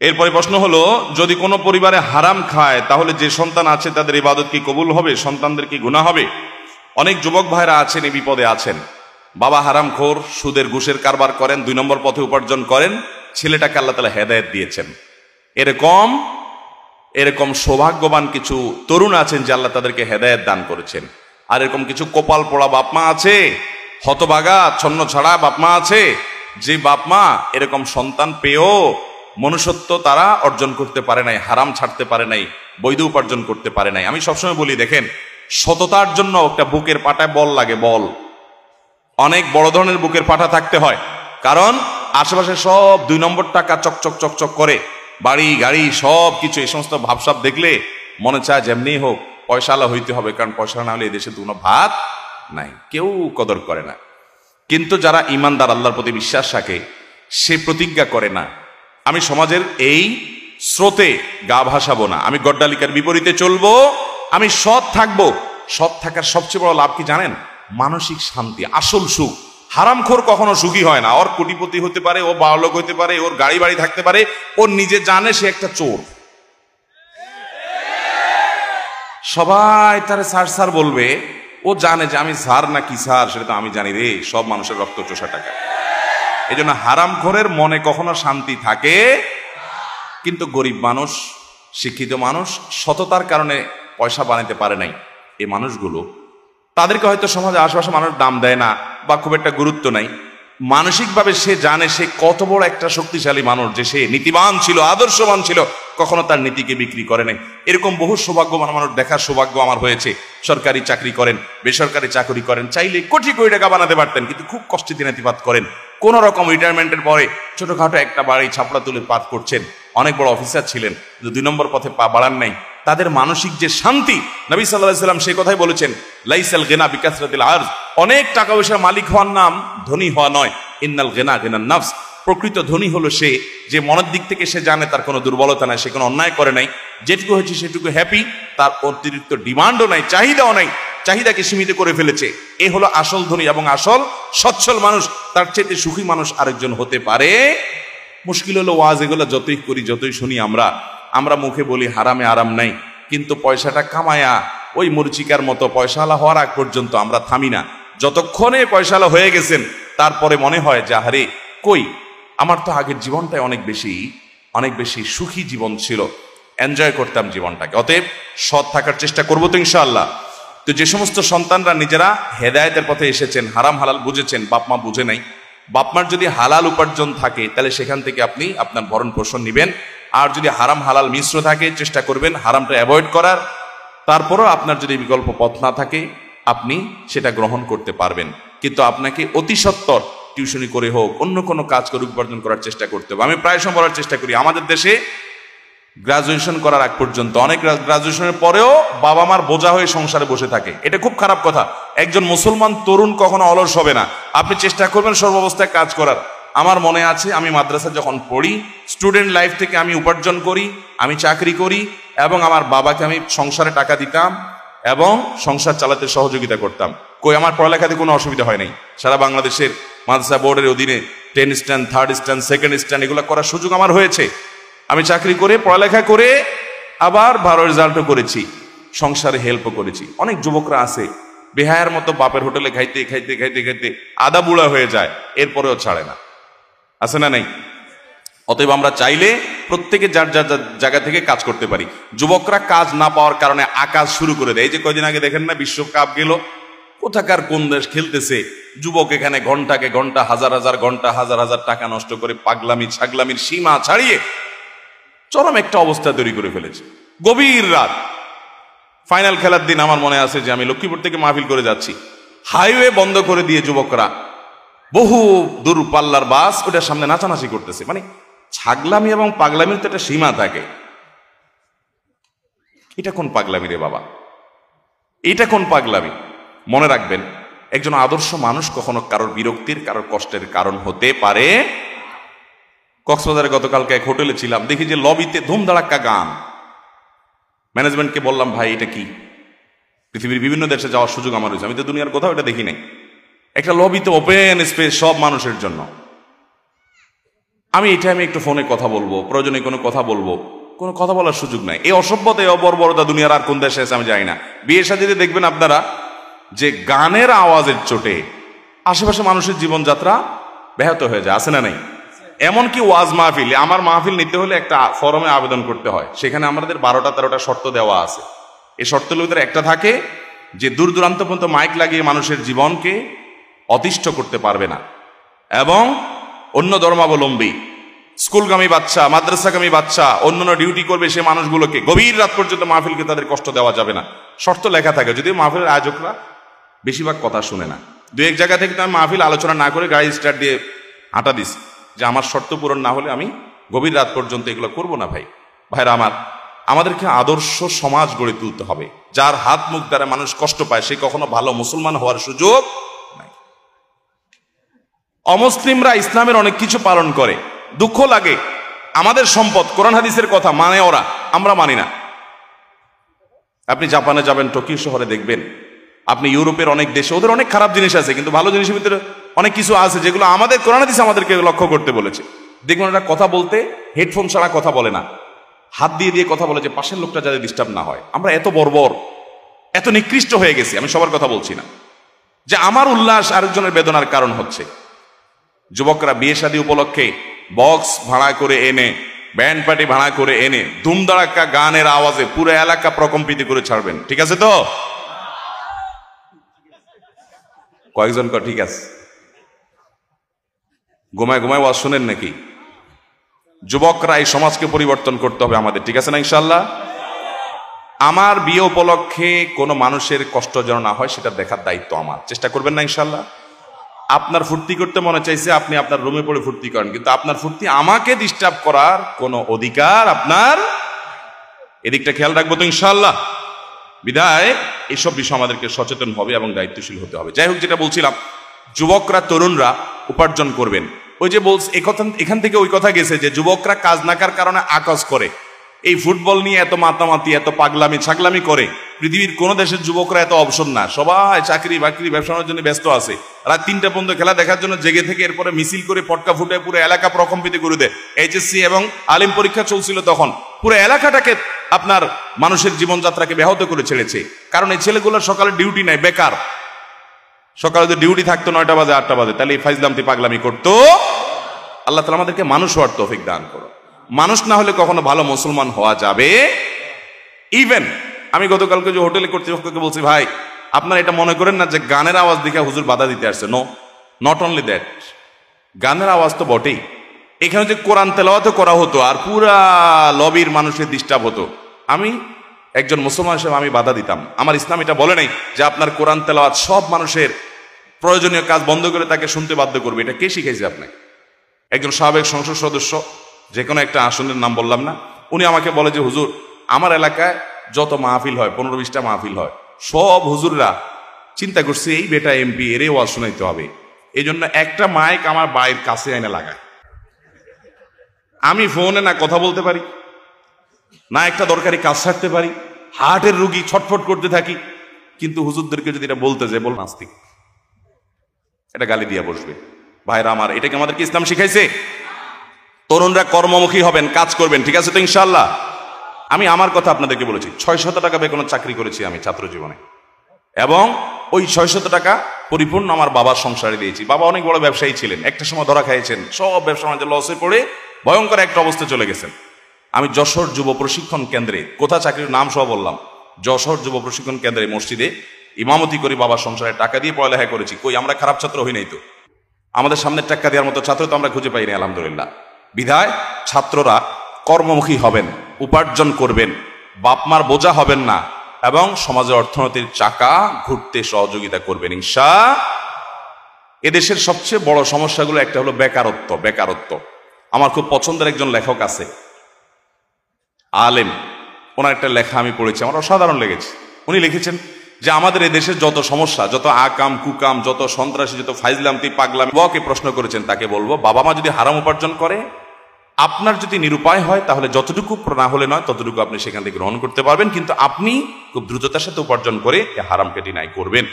এরপরে প্রশ্ন হলো, যদি কোনো পরিবারে হারাম খায় তাহলে যে সন্তান আছে তাদের ইবাদত কি কবুল হবে? সন্তানদের কি গুনাহ হবে? অনেক যুবক ভাইরা আছেন এই বিপদে আছেন। বাবা হারামখোর, সুদের ঘুষের কারবার করেন, 2 নম্বর পথে উপার্জন করেন, ছেলেটাকে আল্লাহ তাআলা হেদায়েত দিয়েছেন। এরকম সৌভাগ্যবান কিছু তরুণ আছেন যে আল্লাহ তাদেরকে হেদায়েত দান করেছেন। আর এরকম কিছু কপাল পোড়া বাপমা আছে, হতভাগা ছন্ন ছাড়া বাপমা আছে, যে বাপমা এরকম সন্তান পেয়েও মনুষ্যত্ব তারা অর্জন করতে পারে নাই, হারাম ছাড়তে পারে নাই, বৈধ উপার্জন করতে পারে নাই। আমি সবসময় বলি, দেখেন, সততার জন্য একটা বুকের পাটায় বল লাগে, বল। অনেক বড় ধরনের বুকের পাটা থাকতে হয়, কারণ আশেপাশে সব 2 নম্বর টাকা চকচক চকচক করে, বাড়ি গাড়ি সব কিছু, এই সমস্ত ভাবসাব দেখলে মনে চায় যেমনি হোক পয়সাওয়ালা হইতে হবে, কারণ পয়সা না হলে এই দেশে কোনো ভাত নাই, কেউ কদর করে না। কিন্তু যারা ইমানদার, আল্লাহর প্রতি বিশ্বাস রাখে, সে প্রতিজ্ঞা করে না, আমি সমাজের এই স্রোতে গা ভাসাবো না, আমি গড্ডালিকার বিপরীতে চলবো, আমি সৎ থাকবো। সৎ থাকার সবচেয়ে বড় লাভ কি জানেন? মানসিক শান্তি, আসল সুখ। হারামখোর কখনো সুখী হয় না। ওর কোটিপতি হতে পারে, ও বড়লোক হতে পারে, ওর গাড়ি বাড়ি থাকতে পারে, ও নিজে জানে সে একটা চোর। সবাই তারে স্যার স্যার বলবে, ও জানে যে আমি স্যার না কি স্যার সেটা তো আমি জানি রে, সব মানুষের রক্ত চোষা টাকা। এই জন্য হারামখোরের মনে কখনো শান্তি থাকে। কিন্তু গরিব মানুষ, শিক্ষিত মানুষ, সততার কারণে পয়সা বানাতে পারে নাই, এই মানুষগুলো, তাদেরকে হয়তো সমাজে আশেপাশে মানুষ দাম দেয় না বা খুব একটা গুরুত্ব নাই। মানসিকভাবে সে জানে সে কত বড় একটা শক্তিশালী মানুষ, যে সে নীতিবান ছিল, আদর্শবান ছিল, কখনো তার নীতিকে বিক্রি করে নাই। এরকম বহু সৌভাগ্যবান মানুষ দেখার সৌভাগ্য আমার হয়েছে। সরকারি চাকরি করেন, বেসরকারি চাকরি করেন, চাইলে কোটি কোটি টাকা বানাতে পারতেন, কিন্তু খুব কষ্টে দিনাতিপাত করেন। কোন রকম রিটায়ারমেন্টের পরে ছোটখাটো একটা বাড়ি ছাপড়া তুলে পাত করছেন, অনেক বড় অফিসার ছিলেন, কিন্তু 2 নম্বর পথে পা বাড়ান নাই। তাদের মানসিক যে শান্তি, নবী সাল্লাল্লাহু আলাইহি সাল্লাম সেই কথাই বলেছেন, লাইসাল গিনা বিকাসরাতিল আরজ, অনেক টাকা পয়সার মালিক হওয়ার নাম ধনী হওয়া নয়, ইন্নাল গিনা গিনান নাফস, প্রকৃত ধনী হলো সে যে মনের দিক থেকে সে জানে তার কোনো দুর্বলতা নাই, সে কোনো অন্যায় করে নাই, যেটুকু হয়েছে সেটুকু হ্যাপি, তার অতিরিক্ত ডিমান্ডও নাই, চাহিদাও নাই, চাহিদাকে সীমিত করে ফেলেছে। এ হলো আসল ধনী এবং আসল সচ্ছল মানুষ। তার চেয়ে সুখী মানুষ আরেকজন হতে পারে? মুশকিল হলো ওয়াজ এগুলো যতই করি, যতই শুনি, আমরা মুখে বলি হারামে আরাম নাই, কিন্তু পয়সাটা কামায়া ওই মরিচিকার মতো পয়সাওয়ালা হওয়ার আগ পর্যন্ত আমরা থামি না। যতক্ষণে পয়সাওয়ালা হয়ে গেছেন তারপরে মনে হয় যে আরে কই, আমার তো আগের জীবনটাই অনেক বেশি সুখী জীবন ছিল, এনজয় করতাম জীবনটাকে। অতএব সৎ থাকার চেষ্টা করবো তো ইনশাআল্লাহ। তো যে সমস্ত সন্তানরা নিজেরা হেদায়েতের পথে এসেছেন, হারাম হালাল বুঝেছেন, বাপমা বুঝে নাই, বাপমার যদি হালাল উপার্জন থাকে তাহলে সেখান থেকে আপনি আপনার ভরণ পোষণ নিবেন। আর যদি হারাম হালাল মিশ্র থাকে চেষ্টা করবেন হারামটা অ্যাভয়েড করার। তারপরও আপনার যদি বিকল্প পথ না থাকে আপনি সেটা গ্রহণ করতে পারবেন, কিন্তু আপনাকে অতি সত্বর টিউশনি করে হোক, অন্য কোনো কাজ করে উপার্জন করার চেষ্টা করতে হবে। আমি প্রায় সময় বলার চেষ্টা করি, আমাদের দেশে গ্রাজুয়েশন করার আগ পর্যন্ত, অনেক গ্রাজুয়েশনের পরেও বাবা মার বোঝা হয়ে সংসারে বসে থাকে। এটা খুব খারাপ কথা। একজন মুসলমান তরুণ কখনো অলস হবে না। আপনি চেষ্টা করবেন সর্বাবস্থায় কাজ করার। আমার মনে আছে আমি মাদ্রাসা যখন পড়ি, স্টুডেন্ট লাইফ থেকে আমি উপার্জন করি, আমি চাকরি করি এবং আমার বাবাকে আমি সংসারে টাকা দিতাম এবং সংসার চালাতে সহযোগিতা করতাম। কই আমার পড়ালেখাতে কোনো অসুবিধা হয় নাই। সারা বাংলাদেশের মাদ্রাসা বোর্ডের অধীনে 10 stand, 3rd stand, 2nd stand এগুলো করার সুযোগ আমার হয়েছে। আমি চাকরি করে, পড়ালেখা করে, আবার ভালো রেজাল্টও করেছি, সংসারে হেল্পও করেছি। অনেক যুবকরা আছে বেহায়ার মতো বাপের হোটেলে খাইতে খাইতে খাইতে খাইতে আদা বুড়া হয়ে যায়, এরপরেও ছাড়ে না, আছে না নাই? অতএব আমরা চাইলে প্রত্যেকে যার যার জায়গা থেকে কাজ করতে পারি। যুবকরা কাজ না পাওয়ার কারণে আকাজ শুরু করে দেয়। এই যে কয়দিন আগে দেখেন না বিশ্বকাপ গেল, কোথাকার কোন দেশ খেলতেছে, যুবক এখানে ঘন্টাকে ঘন্টা, হাজার হাজার ঘন্টা, হাজার হাজার টাকা নষ্ট করে পাগলামি ছাগলামির সীমা ছাড়িয়ে চরম একটা অবস্থা তৈরি করে ফেলেছে। গভীর রাত, ফাইনাল খেলার দিন আমার মনে আছে যে আমি লক্ষ্মীপুর থেকে মাহফিল করে যাচ্ছি, হাইওয়ে বন্ধ করে দিয়ে যুবকরা বহু দূর পাল্লার বাস ওটার সামনে নাচানাচি করতেছে। মানে ছাগলামি এবং পাগলামির তো একটা সীমা থাকে। এটা কোন পাগলামি রে বাবা, এটা কোন পাগলামি? মনে রাখবেন, একজন আদর্শ মানুষ কখনো কারোর বিরক্তির, কারোর কষ্টের কারণ হতে পারে। কক্সবাজারে গতকালকে এক হোটেলে ছিলাম, দেখি যে লবিতে ধুমধাড়াক্কা গান। ম্যানেজমেন্টকে বললাম, ভাই এটা কি? পৃথিবীর বিভিন্ন দেশে যাওয়ার সুযোগ আমার হয়েছে, আমি তো দুনিয়ার কোথাও এটা দেখি নাই। একটা লবিতে ওপেন স্পেস, সব মানুষের জন্য, আমি এই টাইমে একটু ফোনে কথা বলবো, প্রয়োজনে কোনো কথা বলবো, কোনো কথা বলার সুযোগ নাই। এই অসভ্যতা, এই অবর্বরতা দুনিয়ার আর কোন দেশে আছে আমি জানি না। বিয়ে শাদীতে দেখবেন আপনারা যে গানের আওয়াজের চোটে আশেপাশে মানুষের জীবনযাত্রা ব্যাহত হয়ে যায়, আছে না নাই? এমনকি ওয়াজ মাহফিল, আমার মাহফিল নিতে হলে একটা ফরমে আবেদন করতে হয়, সেখানে আমাদের 12টা-13টা শর্ত দেওয়া আছে। এই শর্তের ভিতরে একটা থাকে যে দূর দূরান্ত পর্যন্ত মাইক লাগিয়ে মানুষের জীবনকে অতিষ্ঠ করতে পারবে না, এবং অন্য ধর্মাবলম্বী স্কুলগামী বাচ্চা, মাদ্রাসাগামী বাচ্চা অন্যান্য ডিউটি করবে সে মানুষগুলোকে গভীর রাত পর্যন্ত মাহফিলকে তাদের কষ্ট দেওয়া যাবে না। শর্ত লেখা থাকে, যদিও মাহফিলের আয়োজকরা বেশিরভাগ কথা শুনে না। দু এক জায়গা থেকে তো আমি মাহফিল আলোচনা না করে গাড়ি স্টার্ট দিয়ে হাঁটা দিস যে আমার শর্ত পূরণ না হলে আমি গভীর রাত পর্যন্ত এগুলো করবো না। ভাইরা আমার, আমাদেরকে আদর্শ সমাজ গড়ে তুলতে হবে। যার হাত মুখ দ্বারা মানুষ কষ্ট পায় সে কখনো ভালো মুসলমান হওয়ার সুযোগ নাই। অমুসলিমরা ইসলামের অনেক কিছু পালন করে, দুঃখ লাগে। আমাদের সম্পদ কোরআন হাদিসের কথা মানে ওরা, আমরা মানি না। আপনি জাপানে যাবেন, টোকিও শহরে দেখবেন, আপনি ইউরোপের অনেক দেশে, ওদের অনেক খারাপ জিনিস আছে, কিন্তু ভালো জিনিসের ভিতরে অনেক কিছু আছে যেগুলো আমাদের কোরআন হাদিস আমাদেরকে লক্ষ্য করতে বলেছে। দেখবেন ওরা কথা বলতে হেডফোন ছাড়া কথা বলে না, হাত দিয়ে দিয়ে কথা বলে যে পাশের লোকটা যাতে ডিস্টার্ব না হয়। আমরা এত বর্বর, এত নিকৃষ্ট হয়ে গেছি। আমি সবার কথা বলছি না, যে আমার উল্লাস আরেকজনের বেদনার কারণ হচ্ছে। যুবকরা বিয়ে শাদী উপলক্ষে বক্স ভাড়া করে এনে, ব্যান্ড পার্টি ভাড়া করে এনে ধুমধাড়াক্কা গানের আওয়াজে পুরো এলাকা প্রকম্পিত করে ছাড়বেন, ঠিক আছে তো? কয়েকজন ঠিক আছে, ঘুমায় ঘুমায় ওয়াজ শোনেন নাকি? যুবকরা এই সমাজকে পরিবর্তন করতে হবে আমাদের, ঠিক আছে না ইনশাল্লাহ? আমার বিয়ে উপলক্ষে কোনো মানুষের কষ্ট যেন না হয় সেটা দেখার দায়িত্ব আমার। চেষ্টা করবেন না ইনশাল্লাহ? আপনার ফুর্তি করতে মনে চাইছে, আপনি আপনার রুমে পড়ে ফুর্তি করেন, কিন্তু আপনার ফুর্তি আমাকে ডিস্টার্ব করার কোনো অধিকার আপনার, এদিকটা খেয়াল রাখবো তো ইনশাল্লাহ। বিধায় এসব বিষয় আমাদেরকে সচেতন হবে এবং দায়িত্বশীল হতে হবে। যাই হোক, যেটা বলছিলাম, যুবকরা তরুণরা উপার্জন করবেন। ওই যে বলছে এখান থেকে ওই কথা গেছে যে যুবকরা কাজ না করার কারণে আকাশ করে। এই ফুটবল নিয়ে এত মাতামাতি, এত পাগলামি ছাগলামি করে পৃথিবীর কোন দেশের যুবকরা এত অবসর না। সবাই চাকরি বাকরি ব্যবসার জন্য ব্যস্ত আছে, রাত 3টা পর্যন্ত খেলা দেখার জন্য জেগে থেকে এরপরে মিছিল করে পটকা ফুটে পুরো এলাকা প্রকম্পিত করে দেয়। এইচএসসি এবং আলিম পরীক্ষা চলছিল তখন পুরো এলাকাটাকে আপনার মানুষের জীবনযাত্রাকে ব্যাহত করে ছেড়েছে। কারণ এই ছেলেগুলোর সকালে ডিউটি নাই, বেকার। সকালে যদি ডিউটি থাকতো 9টা বাজে 8টা বাজে, তাহলে এই ফাইজলামতি পাগলামি করতো। আল্লাহ তাআলা আমাদেরকে মানুষ হওয়ার তৌফিক দান করো। মানুষ না হলে কখনো ভালো মুসলমান হওয়া যাবে। ইভেন আমি গতকালকে যে হোটেলে কর্তৃপক্ষকে বলছি, ভাই আপনারা এটা মনে করেন না যে গানের আওয়াজ দেখে হুজুর বাধা দিতে আসছে। নো, নট অনলি দ্যাট, গানের আওয়াজ তো বটেই, এখানে যে কোরআন তেলাওয়াত করা হতো আর পুরা লবির মানুষের ডিস্টার্ব হতো, আমি একজন মুসলমান হিসেবে আমি বাধা দিতাম। আমার ইসলাম এটা বলে নাই যে আপনার কোরআন তেলাওয়াত সব মানুষের প্রয়োজনীয় কাজ বন্ধ করে তাকে শুনতে বাধ্য করবে। এটা কে শিখাইছে আপনাকে? একজন সাবেক সংসদ সদস্য, যে কোনো একটা আসনের নাম বললাম না, উনি আমাকে বলে যে হুজুর আমার এলাকায় যত মাহফিল হয় 15-20টা মাহফিল হয়, সব হুজুররা চিন্তা করছে এই বেটা এমপি, এর ওয়াজ শোনাইতে হবে, এই জন্য একটা মাইক আমার বাড়ির কাছে এনে লাগায়। আমি ফোনে না কথা বলতে পারি, না একটা দরকারি কাজ ছাড়তে পারি, হার্টের রুগী ছটফট করতে থাকি, কিন্তু হুজুরদেরকে যদি এটা বলতে যায় বল নাস্তিক, এটা গালি দিয়ে বসবে। ভাইরা আমার, এটাকে আমাদেরকে ইসলাম শিখাইছে? তরুণরা কর্মমুখী হবেন, কাজ করবেন, ঠিক আছে তো ইনশাল্লাহ? আমি আমার কথা আপনাদেরকে বলেছি, 600 টাকা বেতনের চাকরি করেছি আমি ছাত্র জীবনে, এবং ওই 600 টাকা পরিপূর্ণ আমার বাবার সংসারে দিয়েছি। বাবা অনেক বড় ব্যবসায়ী ছিলেন, একটা সময় ধরা খাইয়েছেন, সব ব্যবসা বাণিজ্য লসে পড়ে ভয়ঙ্কর একটা অবস্থা চলে গেছেন। আমি যশোর যুব প্রশিক্ষণ কেন্দ্রে, কোথা চাকরির নাম সহ বললাম, যশোর যুব প্রশিক্ষণ কেন্দ্রে মসজিদে ইমামতি করে বাবার সংসারে টাকা দিয়ে পড়ালেখা করেছি। কই আমরা খারাপ ছাত্র হই নাই তো? আমাদের সামনে টাকা দেওয়ার মতো ছাত্র তো আমরা খুঁজে পাইনি, আলহামদুলিল্লাহ। বিধায় ছাত্ররা কর্মমুখী হবেন, উপার্জন করবেন, বাপমার বোঝা হবেন না, এবং সমাজের অর্থনীতির চাকা ঘুরতে সহযোগিতা করবেন ইনশাআল্লাহ। এদেশের সবচেয়ে বড় সমস্যাগুলো একটা হলো বেকারত্ব। বেকারত্ব, আমার খুব পছন্দের একজন লেখক আছে, আলেম, ওনার একটা লেখা আমি পড়েছি, আমার অসাধারণ লেগেছে। উনি লিখেছেন যে আমাদের এই দেশের যত সমস্যা, যত আকাম কুকাম, যত সন্ত্রাসী, যত ফাইজলামতি পাগলামি, বাবাকে প্রশ্ন করেছেন, তাকে বলবো বাবা মা যদি হারাম উপার্জন করে, আপনার যদি নিরুপায় হয়, তাহলে যতটুকু না হলে নয় ততটুকু আপনি সেখান থেকে গ্রহণ করতে পারবেন, কিন্তু আপনি খুব দ্রুততার সাথে উপার্জন করে হারামকে ডিনাই করবেন।